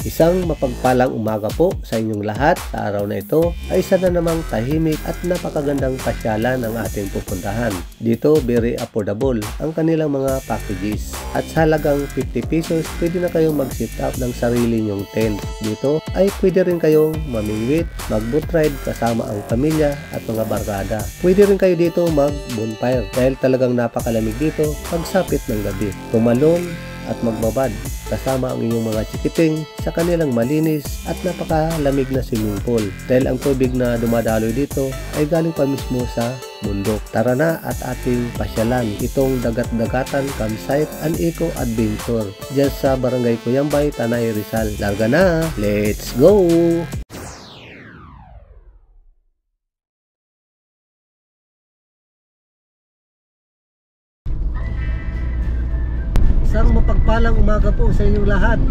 Isang mapagpalang umaga po sa inyong lahat. Sa araw na ito ay isa na namang tahimik at napakagandang pasyalan ang ating pupuntahan. Dito very affordable ang kanilang mga packages. At sa halagang 50 pesos pwede na kayong mag-set up ng sarili nyong tent. Dito ay pwede rin kayong mamingwit, mag-boat ride kasama ang pamilya at mga barkada. Pwede rin kayo dito mag-bonfire dahil talagang napakalamig dito pagsapit ng gabi. Tumalon at magbabad kasama ang inyong mga chikiting sa kanilang malinis at napakalamig na swimming pool dahil ang tubig na dumadaloy dito ay galing pa mismo sa bundok. Tara na at ating pasyalan itong dagat-dagatan campsite and eco adventure dyan sa Barangay Cuyambay, Tanay, Rizal. Larga na! Let's go! Isang mapagpalang umaga po sa inyong lahat.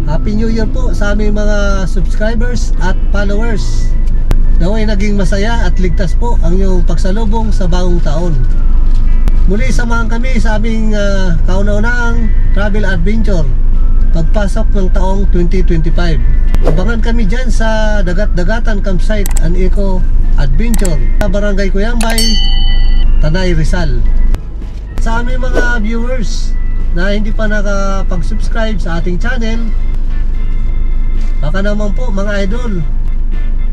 Happy New Year po sa aming mga subscribers at followers. Naway naging masaya at ligtas po ang inyong pagsalubong sa bagong taon. Muli samahan kami sa aming kauna-unahang travel adventure pagpasok ng taong 2025. Abangan kami dyan sa dagat-dagatan campsite and eco adventure sa Barangay Cuyambay, Tanay, Rizal. Sa aming mga viewers na hindi pa nakapag-subscribe sa ating channel, baka naman po mga idol,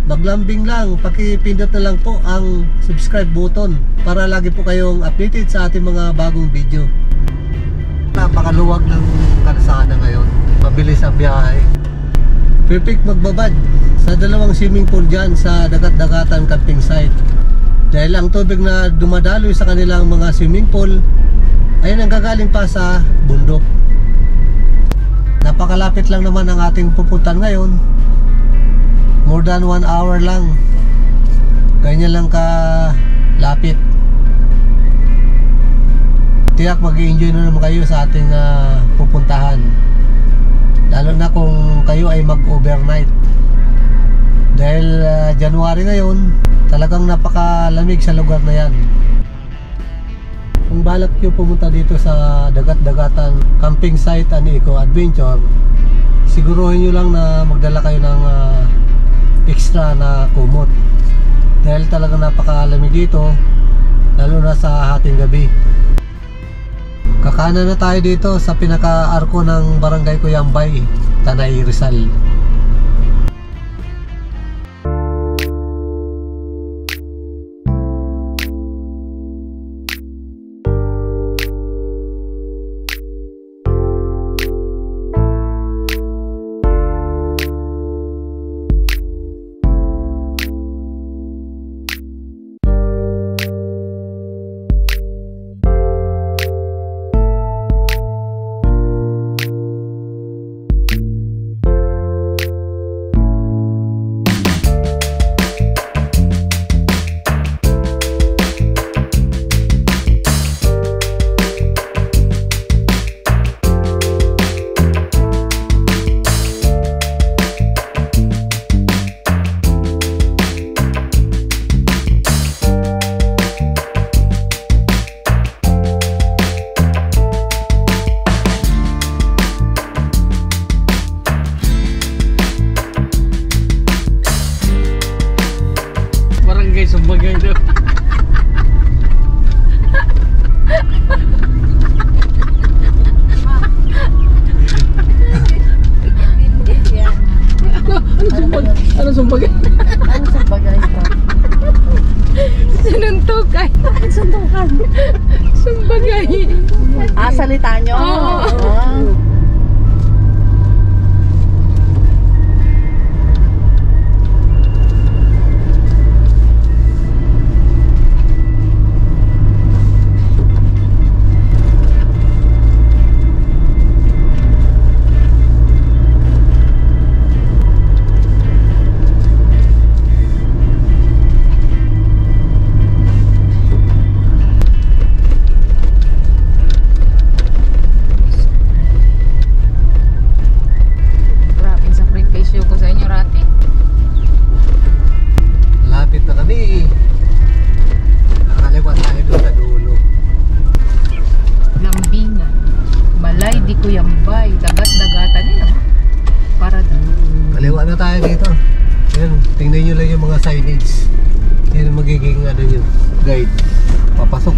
maglambing lang, pakipindot na lang po ang subscribe button para lagi po kayong updated sa ating mga bagong video. Napakaluwag ng kalsada ngayon, mabilis ang biyahe. Perfect magbabad sa dalawang swimming pool dyan sa dagat-dagatan camping site dahil ang tubig na dumadaloy sa kanilang mga swimming pool ay nanggagaling pa sa bundok. Napakalapit lang naman ang ating pupuntan ngayon, more than 1 hour lang, ganyan lang kalapit. Tiyak mag-i-enjoy na naman kayo sa ating pupuntahan, lalo na kung kayo ay mag-overnight dahil January ngayon, talagang napakalamig sa lugar na yan. Kung balak nyo pumunta dito sa dagat-dagatan camping site and eco adventure, siguruhin nyo lang na magdala kayo ng extra na kumot dahil talagang napakalamig dito, lalo na sa hating gabi. Kakanan na tayo dito sa pinaka-arko ng Barangay Cuyambay, Tanay, Rizal. Sumbagay daw. Ano sumbagay? Ano sumbagay ito? Sinuntukan. Bakit suntukan? Sumbagay. Salita nyo? Oo. Baba na tayo dito. Ayan, tingnan nyo lang yung mga signage. Yan ang magiging ano nyo, guide. Papasok.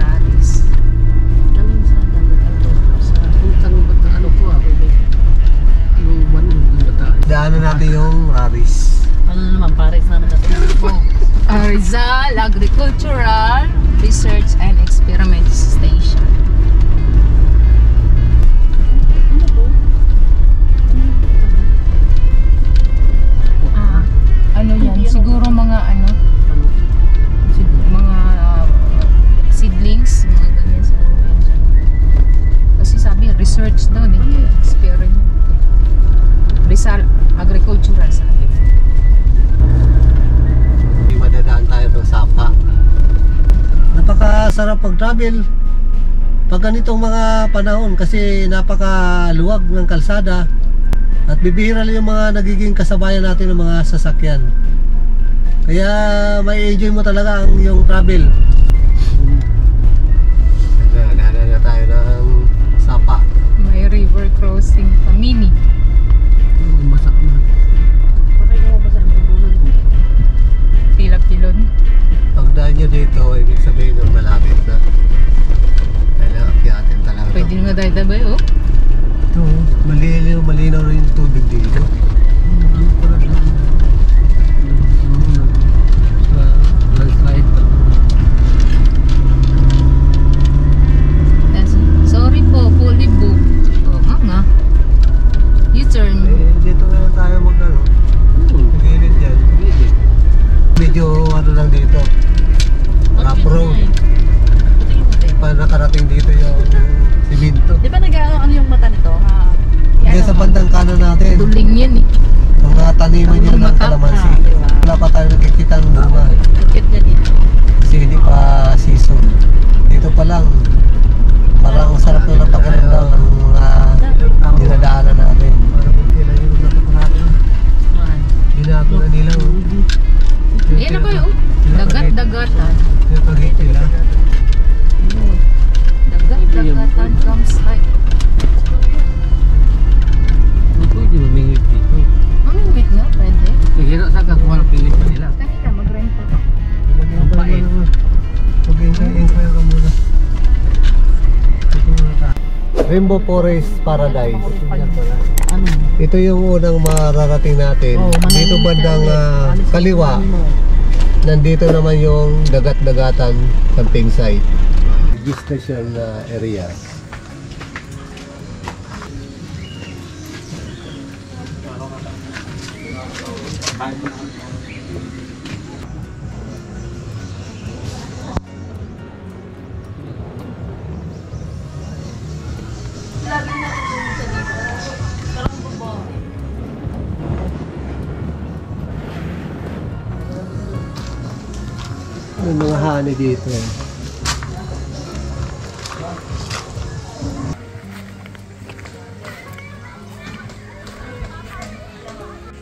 Raris. Anong sa dagat? Sa utang bata ano po ah. Yung one yung bata. Daanan natin yung Raris. Ano naman, pares naman natin po. Rizal Agricultural Research and Experiment Station. Ano yan? Siguro mga ano? Mga seedlings, mga ganyan siguro yan dyan. Kasi sabi, research daw eh. Experiment. Rizal Agricultural sabi. Madadaan tayo ng Sapa. Napakasarap pag-travel pag ganitong mga panahon kasi napakaluwag ng kalsada at bibihira lang yung mga nagiging kasabayan natin ng mga sasakyan. Kaya may enjoy mo talaga ang yung travel. Daanan na tayo ng Sapa. May river crossing pa, mini. Masak na. Pakita mo ba sa ambulan mo? Pilapilon. Pagdaan nyo dito, ibig sabihin ng malapit na. Kailangan akyatin talaga. Pwede nga tayo tabay, oh. Ito, malinaw rin yung tubig dito. Ano pala siya? Sa landslide pa. Sorry po, fully booked. Oh, nga. U-turn. Dito na tayo mag-ano. Gilid yan. Medyo ano lang dito. Rough road. Pa nakarating dito yung simento. Di ba ano yung mata nito? Ha? Diyan sa bandang kanan natin. Tuling yan eh. Mga taniman yan ng Lumatak kalamansi. na, diba? Wala pa tayo nakikita ng bunga. Tikit niya dito. Kasi hindi pa season. Dito pa lang. Parang sarap na ng pakiramdam ng mga dinadaanan natin. Parang kailan yung napakaraan. Man. Binago na nila. Ayan na ba yun? Dagat-dagatan. Pinapagit nila. Dagat-dagatan campsite. Pwede mamingwit dito. Mamingwit nga, pwede. Sige na sa kakuha ng pilit pa nila. Kanina, mag-rent pa to. Ang pait. Mag-inquire ka muna. Ito muna tayo. Rainbow Forest Paradise. Ano? Ito yung unang mararating natin. Dito bandang kaliwa. Nandito naman yung dagat-dagatan camping site. Station area. May mga hani dito.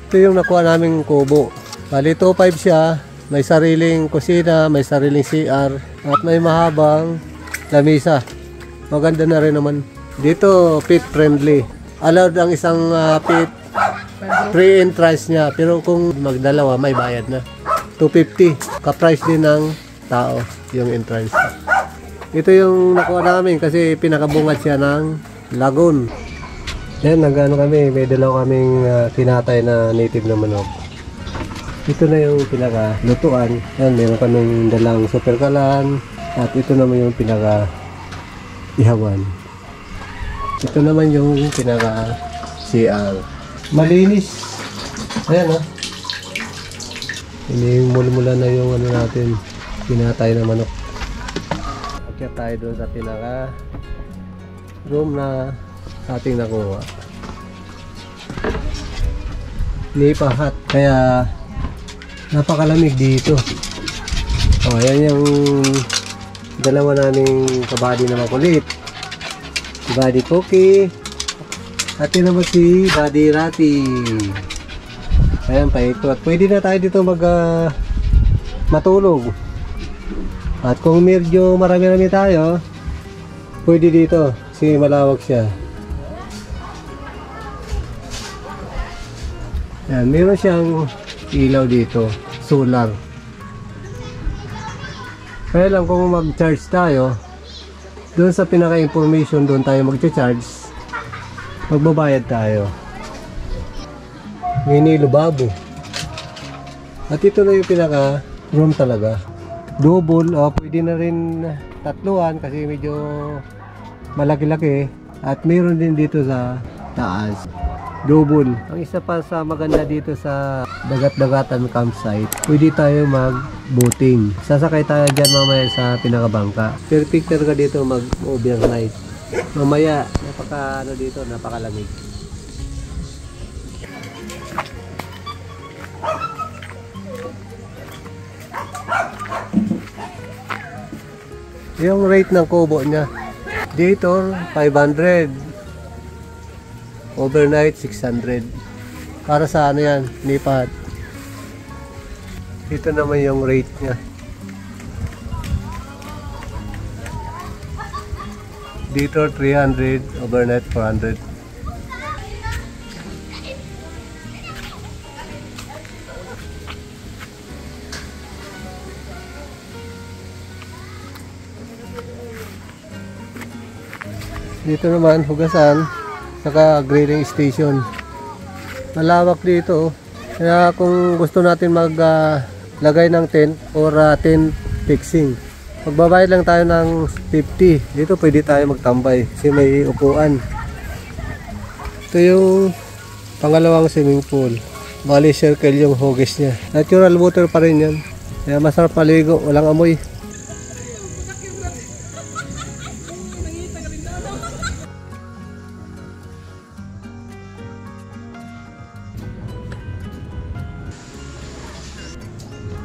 Ito yung nakuha naming kubo. Bali 2.5 siya. May sariling kusina, may sariling CR, at may mahabang lamisa. Maganda na rin naman. Dito pet friendly. Allowed ang isang pet. Free entrance niya. Pero kung magdalawa may bayad na. 250. Ka-price din ng tao yung entrance. Ito yung nakuha namin kasi pinakabungad siya ng lagoon. Yan, nag-ano kami, may dalaw kaming kinatay na native na manok. Ito na yung pinaka-lutuan. Yan, meron kaming dalang super kalan. At ito naman yung pinaka-ihawan. Ito naman yung pinaka-CR. Malinis. Ayan, oh. Mula na yung ano natin, pinatay na manok. Akyat tayo doon sa pinaka room na ating nakuha. Nipa hot, kaya napakalamig dito. Oh, ayan yung dalawa naming kabady na makulit. Si Buddy Cookie at yun naman si Buddy Rati. Ayan, paikot. At pwede na tayo dito matulog. At kung medyo marami-rami tayo, pwede dito. Kasi malawak siya. Yan, meron siyang ilaw dito, solar. Kaya lang kung mag-charge tayo, doon sa pinaka-information doon tayo mag-charge, magbabayad tayo. Mini lubabo. At ito na yung pinaka-room talaga. Double, pwede na rin tatluan kasi medyo malaki-laki. At meron din dito sa taas. Double. Ang isa pa sa maganda dito sa dagat-dagatan campsite, pwede tayo mag-boating. Sasakay tayo dyan mamaya sa pinakabangka. Perfect talaga dito mag-overnight. Mamaya, napakalamig. Yung rate ng kubo niya, dito 500, overnight 600. Para sa ano yan, lipat. Ito naman yung rate niya. Dito 300, overnight 400. Dito naman, hugasan, saka grilling station. Malawak dito. Kaya kung gusto natin maglagay ng tent or tent fixing, magbabayad lang tayo ng 50. Dito pwede tayo magtambay kasi may upuan. Ito yung pangalawang swimming pool. Bali circle yung hugis niya. Natural water pa rin yan. Kaya masarap maligo, walang amoy.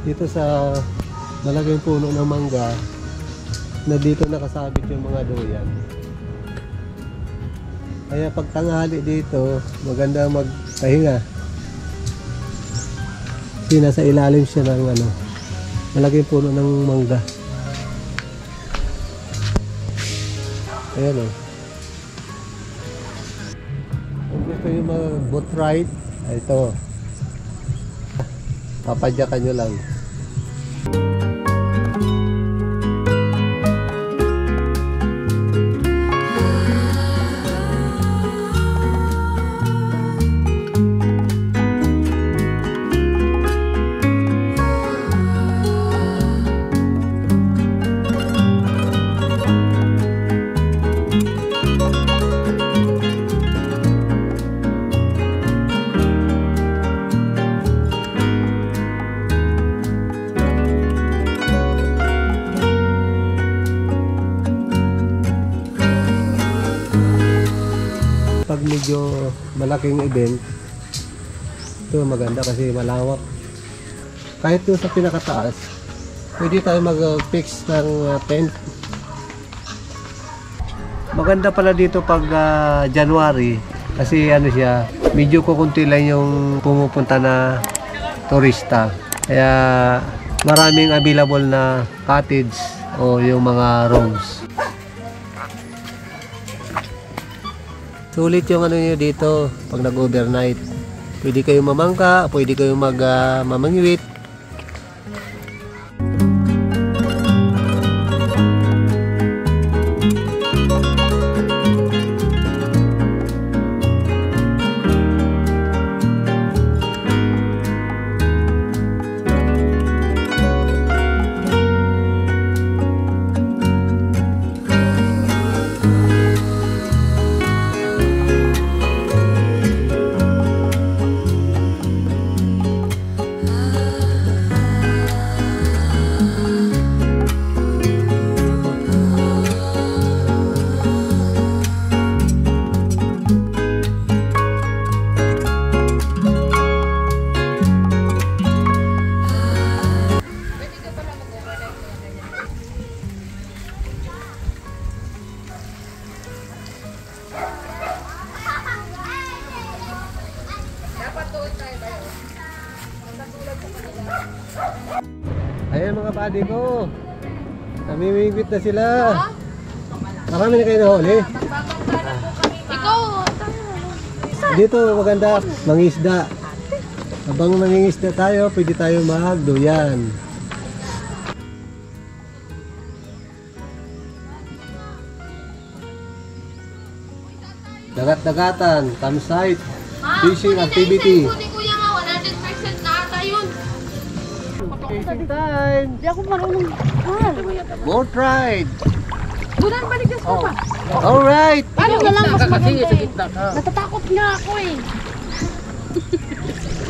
Dito sa malaking puno ng mangga na dito nakasabit yung mga duyan. Kaya pag tanghali dito, maganda magpahinga. Kasi nasa ilalim siya ng malaking puno ng mangga. Ayan o. Kung gusto yung mag-boat ride, ito. Papadyakan nyo lang. Pag medyo malaking event, ito maganda kasi malawak. Kahit doon sa pinakataas, pwede tayo mag-fix ng tent. Maganda pala dito pag January kasi siya, medyo kukunti lang yung pumupunta na turista. Kaya maraming available na cottage o yung mga rooms. Sulit yung nyo dito pag nag-overnight. Pwede kayong mamangka, pwede kayong mamangwit. Ayan mga buddy ko, namimigwit na sila. Marami na kayo nahuli. Ikaw! Dito maganda, mangisda. Habang nangingisda tayo, pwede tayo magduyan. Dagat-dagatan, campsite, fishing activity. Kuya nga, 100% na ata yun. Fishing time! Hindi ako marunong. Boat ride! Bulan, balik na sa pa. Alright! Paano na lang mas Kasi maganda sa eh. gitna ka. Natatakot nga ako eh.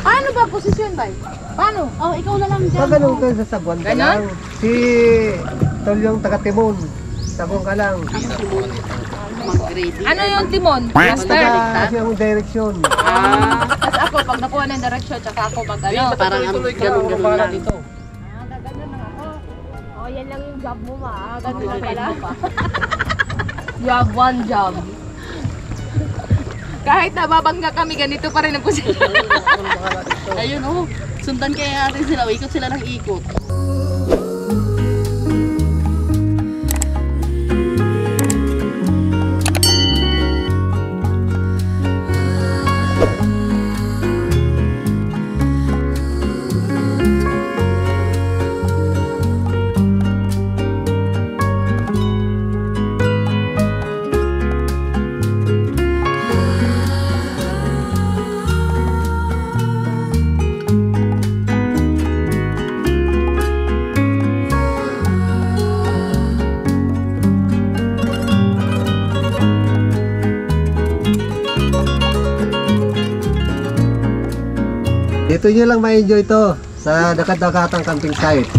Ano ba posisyon ba? Paano? Oh, ikaw na lang dyan. Pag ganun ka sa saguan ka lang. Si Tol yung taga-timon. Saguan ka lang. Ano yung timon? Basta yung direction. Tapos ako, pag nakuha ng direction, tsaka ako mag-ano. Parang ganun lang. Dito. Ganun lang ako. Oh, yan lang yung job mo ma. Ganun lang pala. You have one job. Kahit nababangga kami, ganito pa rin ang posisyon. Ayun oh. Sundan kaya natin sila. Ikot sila ng ikot. Dito nyo lang ma-enjoy to sa dagat-dagatang camping site.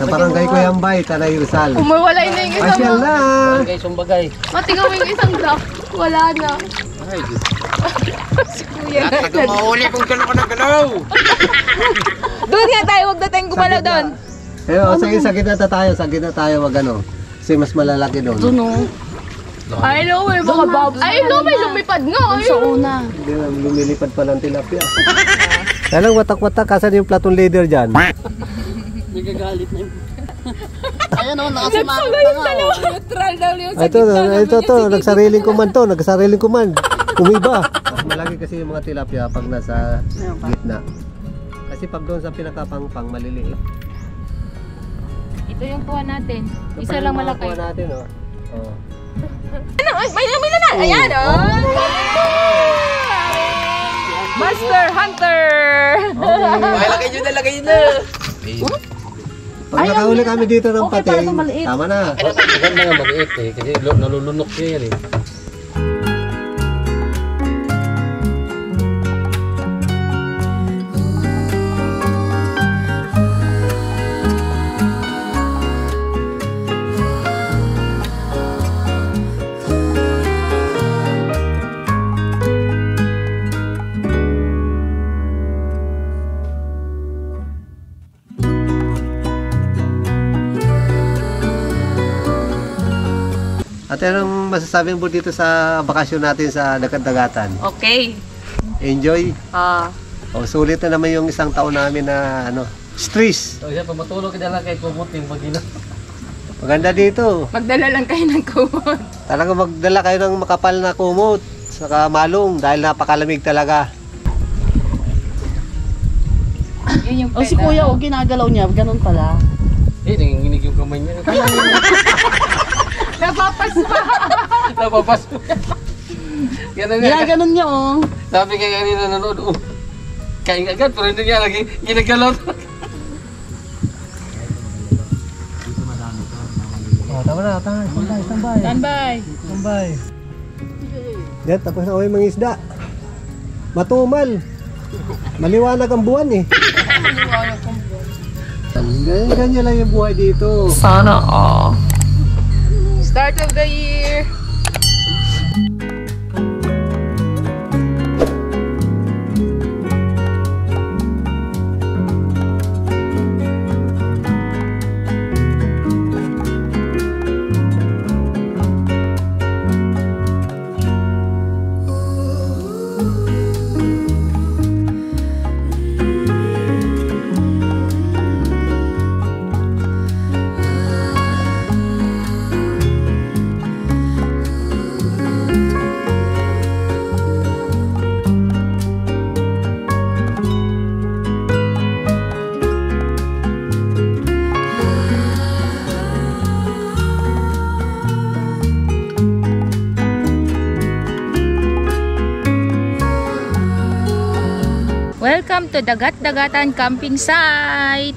Sa barangay Kuyambay, Tanay Rizal. Umawalay na yung isang Pasyal na! Bagay, sumbagay. Matingaw mo yung isang dock. Wala na. Ay, Diyos. Si Kuya. Mahuli kung gano'n ka na galaw. Doon nga tayo, huwag na tayong gumalaw doon. Eh, sige, sa gitna tayo mag ano. Kasi mas malalaki doon. Doon oh. I know, may mga bobs. I know, may lumipad nga. Doon sa una. Hindi na, lumilipad pa ng tilapia. Kaya lang watak-watak, kasan yung platon leader dyan? Nagagalit na yun. Ayun oh, nakasimangot pa nga oh. Neutral daw yung sa Ito, gitna. ito, nagsariling command to, nagsariling command. Umiba. Malaki kasi yung mga tilapia pag nasa gitna. Kasi pag doon sa pinakapangpang, maliliit. Ito yung kuha natin. Ito Isa pa lang yung mga malaki. kuha natin, oh. Oh. Ano? Ay, may na. Ayan, oh. Master Hunter! Lagay nyo na. Pag nakahuli kami dito ng Okay, para pating, ito maliit. tama na. Maganda nga maliit eh. Kasi nalulunok siya yan eh. At anong masasabi mo dito sa bakasyon natin sa dagat-dagatan? Okay. Enjoy? Ah. O, sulit na naman yung isang taon namin na ano, stress. So yan, pamatulog ka dyan lang kahit pumuting mag-ina. Maganda dito. Magdala lang kayo ng kumot. Talaga magdala kayo ng makapal na kumot, saka malong dahil napakalamig talaga. Yun yung Oh, si kuya oh, ginagalaw niya. Ganun pala. Eh, nanginginig yung kamay niya. Napapas pa. Napapas. Ganun nga. Ginaganon niya oh. Sabi kaya kanina nanonood, kain agad, pero hindi niya lagi ginagalaw. Oh, tama na, tambay. Tambay. Yan, tapos na yung mga isda. Matumal. Maliwanag ang buwan eh. Ganyan lang yung buhay dito. Sana all. Start of the year. Welcome to Dagat-Dagatan Camping Site.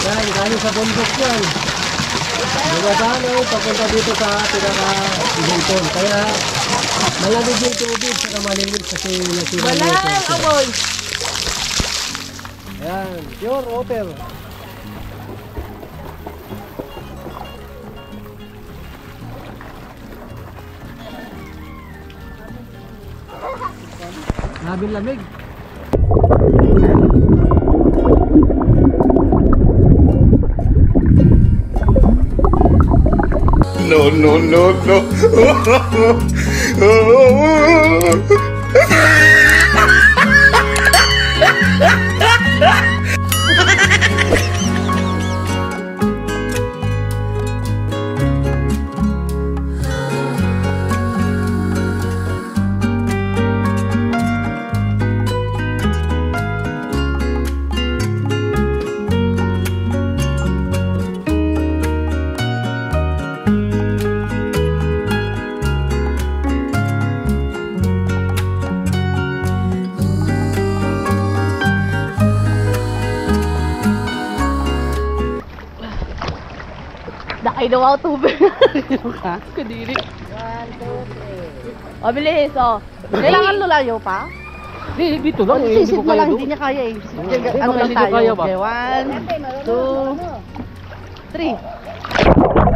Yan, galing sa bundok yan. Dumadalaw, papunta dito sa pinaka-Ibon. Kaya malamig yung tubig, saka malinis kasi nasira Wala yung ang tubig. amoy. Yan, pure water. Grabing lamig. No, no, no, no. Nakailaw ako tubig. Kadiri. 1, 2, 3. O, bilis, o. Kailangan lulayo pa? Dito lang. Sisit mo lang, hindi niya kaya eh. Ano lang Hindi ko kaya tayo? ba? Okay, 1, 2, 3.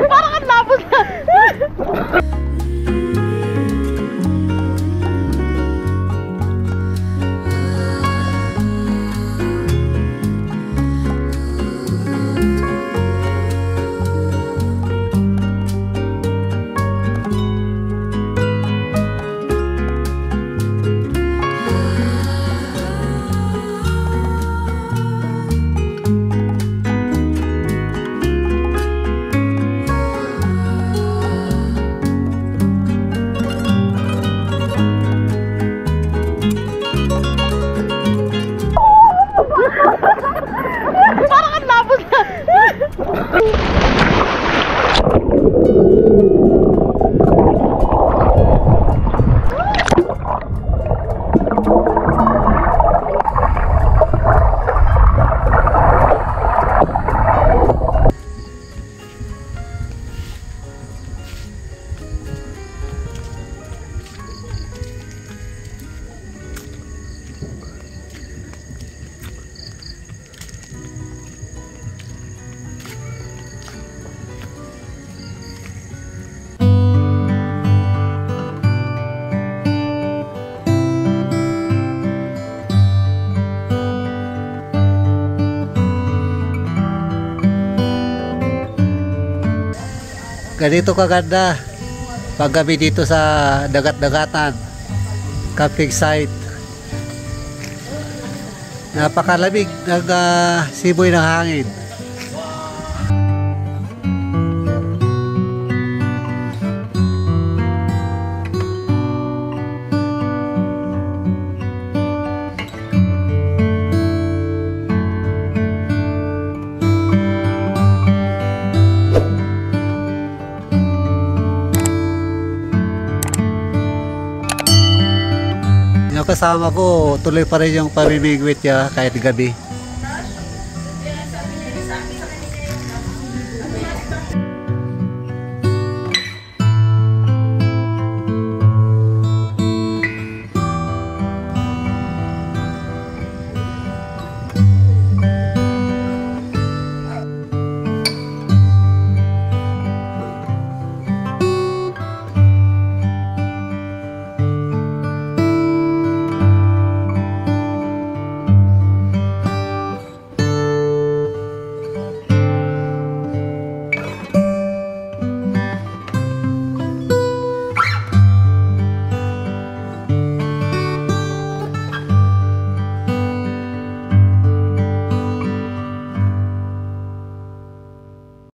Parang ang lapos na. Parang ang lapos na. Ganito kaganda paggabi dito sa dagat-dagatan camping site. Napakalamig ng simoy ng hangin. Yung kasama ko, tuloy pa rin yung pamimigwit niya kahit gabi.